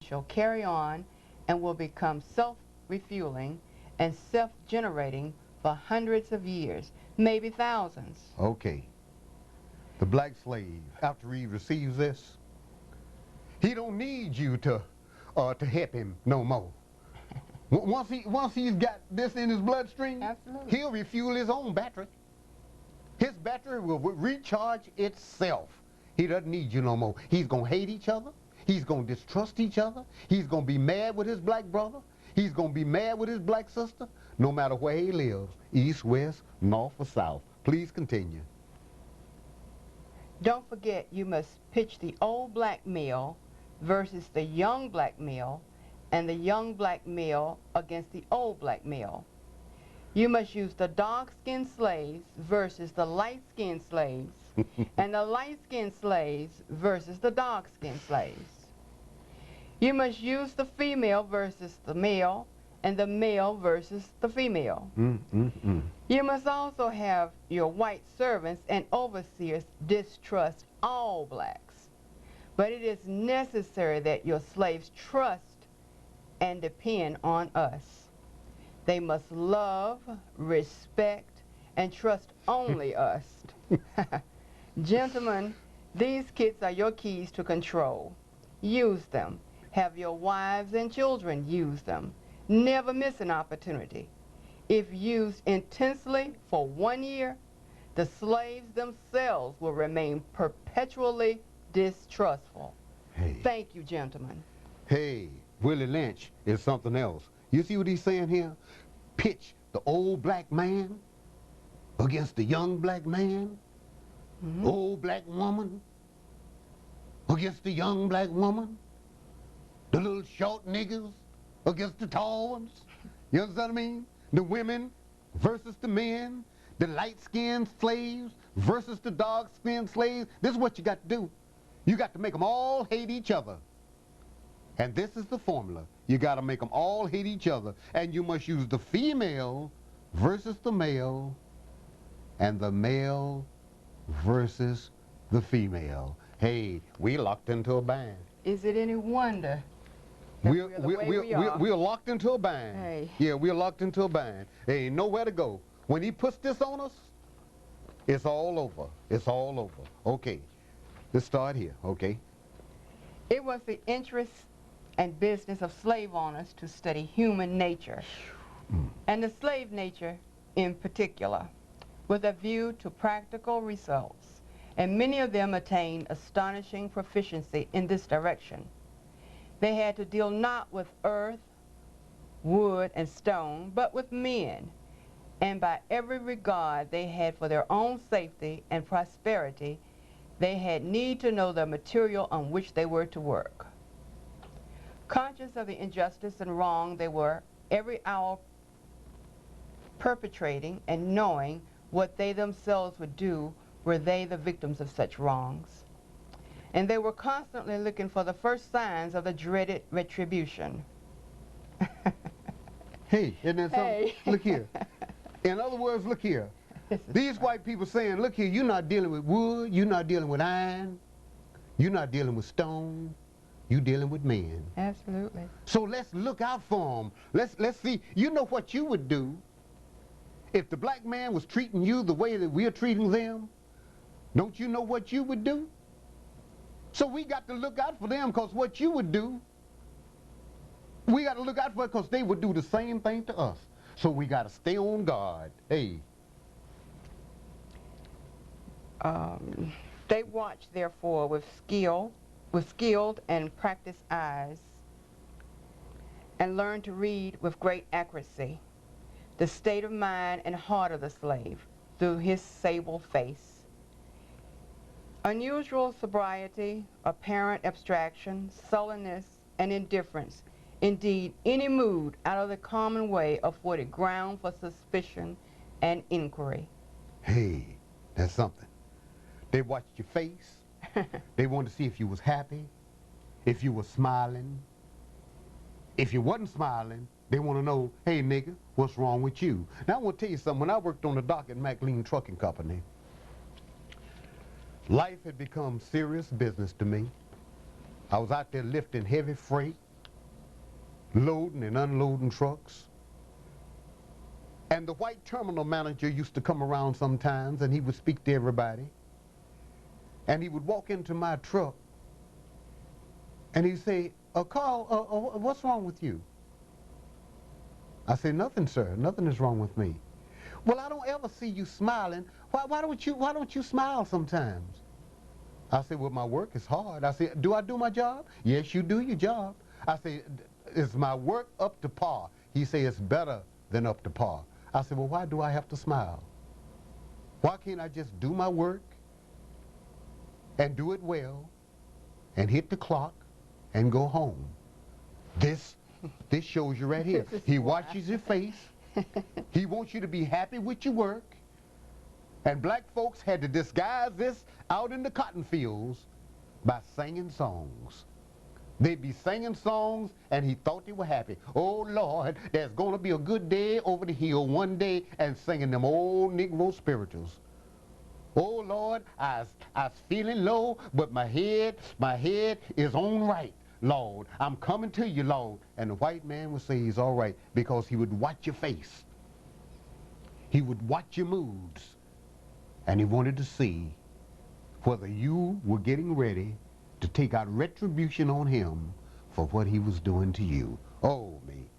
shall carry on and will become self-refueling and self-generating for hundreds of years, maybe thousands. Okay. The black slave, after he receives this, he don't need you to help him no more. Once he's got this in his bloodstream, Absolutely. he'll refuel his own battery. His battery will recharge itself. He doesn't need you no more. He's going to hate each other. He's going to distrust each other. He's going to be mad with his black brother. He's going to be mad with his black sister, no matter where he lives, east, west, north, or south. Please continue. Don't forget, you must pitch the old black male versus the young black male, and the young black male against the old black male. You must use the dark-skinned slaves versus the light-skinned slaves, and the light-skinned slaves versus the dark-skinned slaves. You must use the female versus the male, and the male versus the female. You must also have your white servants and overseers distrust all blacks. But it is necessary that your slaves trust and depend on us. They must love, respect, and trust only us. Gentlemen, these kids are your keys to control. Use them. Have your wives and children use them. Never miss an opportunity. If used intensely for 1 year, the slaves themselves will remain perpetually distrustful. Hey. Thank you, gentlemen. Hey, Willie Lynch is something else. You see what he's saying here? Pitch the old black man against the young black man, old black woman against the young black woman, the little short niggas against the tall ones. You understand what I mean? The women versus the men, the light-skinned slaves versus the dark-skinned slaves. This is what you got to do. You got to make them all hate each other. And this is the formula. You got to make them all hate each other. And you must use the female versus the male, and the male versus the female. Hey, we locked into a bind. Is it any wonder? We're locked into a bind. Hey. Yeah, we're locked into a bind. There ain't nowhere to go. When he puts this on us, it's all over. It's all over. Okay, let's start here, okay? It was the interest and business of slave owners to study human nature, and the slave nature in particular, with a view to practical results, and many of them attained astonishing proficiency in this direction. They had to deal not with earth, wood, and stone, but with men, and by every regard they had for their own safety and prosperity, they had need to know the material on which they were to work. Conscious of the injustice and wrong they were every hour perpetrating, and knowing what they themselves would do were they the victims of such wrongs. And they were constantly looking for the first signs of the dreaded retribution. Hey, isn't that something? Hey. Look here. In other words, look here. These white people saying, look here, you're not dealing with wood, you're not dealing with iron, you're not dealing with stone, you're dealing with men. Absolutely. So let's look out for them. Let's see. You know what you would do if the black man was treating you the way that we're treating them? Don't you know what you would do? So we got to look out for them, because what you would do, we got to look out for it, because they would do the same thing to us. So we got to stay on guard. Hey. They watched, therefore, with skilled and practiced eyes, and learned to read with great accuracy the state of mind and heart of the slave through his sable face. Unusual sobriety, apparent abstraction, sullenness, and indifference, indeed any mood out of the common way, afforded ground for suspicion and inquiry. Hey, that's something. They watched your face. They wanted to see if you was happy, if you was smiling. If you wasn't smiling, they want to know, hey, nigga, what's wrong with you? Now, I want to tell you something. When I worked on the dock at McLean Trucking Company, life had become serious business to me. I was out there lifting heavy freight, loading and unloading trucks. And the white terminal manager used to come around sometimes, and he would speak to everybody. And he would walk into my truck, and he'd say, Carl, what's wrong with you? I say, nothing, sir. Nothing is wrong with me. Well, I don't ever see you smiling. Why don't you smile sometimes? I say, well, my work is hard. I say, do I do my job? Yes, you do your job. I say, is my work up to par? He say, it's better than up to par. I said, well, why do I have to smile? Why can't I just do my work and do it well and hit the clock and go home? This shows you right here. He watches your face. He wants you to be happy with your work. And black folks had to disguise this out in the cotton fields by singing songs. They'd be singing songs, and he thought they were happy. Oh, Lord, there's going to be a good day over the hill one day, and singing them old Negro spirituals. Oh, Lord, I was feeling low, but my head is on right. Lord, I'm coming to you, Lord. And the white man would say he's all right because he would watch your face. He would watch your moods. And he wanted to see whether you were getting ready to take out retribution on him for what he was doing to you. Oh, me.